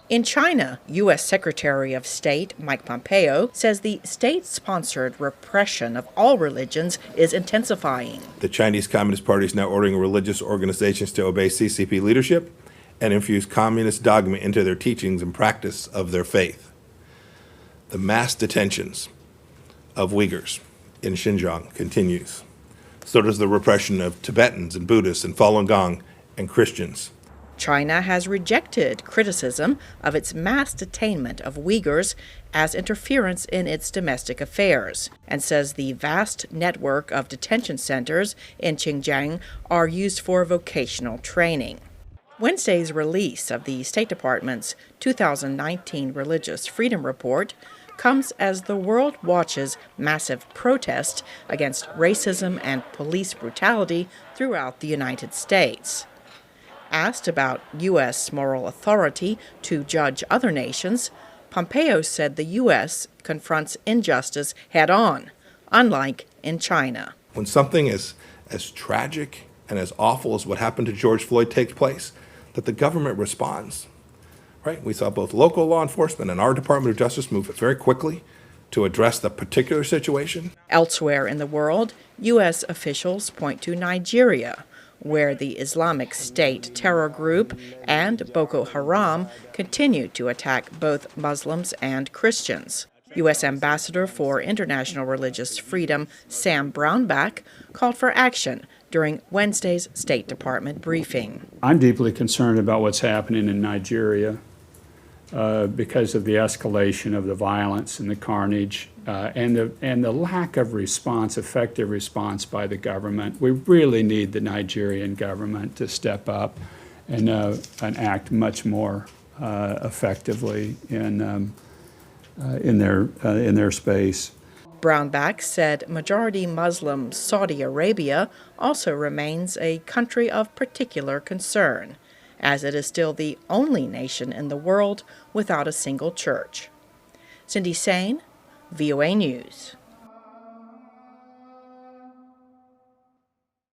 In China, U.S. Secretary of State Mike Pompeo says the state-sponsored repression of all religions is intensifying. The Chinese Communist Party is now ordering religious organizations to obey CCP leadership and infuse communist dogma into their teachings and practice of their faith. The mass detentions of Uyghurs in Xinjiang continues. So does the repression of Tibetans and Buddhists and Falun Gong and Christians. China has rejected criticism of its mass detainment of Uyghurs as interference in its domestic affairs, and says the vast network of detention centers in Xinjiang are used for vocational training. Wednesday's release of the State Department's 2019 Religious Freedom Report comes as the world watches massive protest against racism and police brutality throughout the United States. Asked about U.S. moral authority to judge other nations, Pompeo said the U.S. confronts injustice head-on, unlike in China. When something as tragic and as awful as what happened to George Floyd takes place, that the government responds. Right? We saw both local law enforcement and our Department of Justice move very quickly to address the particular situation. Elsewhere in the world, U.S. officials point to Nigeria, where the Islamic State terror group and Boko Haram continue to attack both Muslims and Christians. U.S. Ambassador for International Religious Freedom Sam Brownback called for action during Wednesday's State Department briefing. I'm deeply concerned about what's happening in Nigeria because of the escalation of the violence and the carnage and the lack of effective response by the government. We really need the Nigerian government to step up and act much more effectively in their space. Brownback said majority Muslim Saudi Arabia also remains a country of particular concern, as it is still the only nation in the world without a single church. Cindy Saine, VOA News.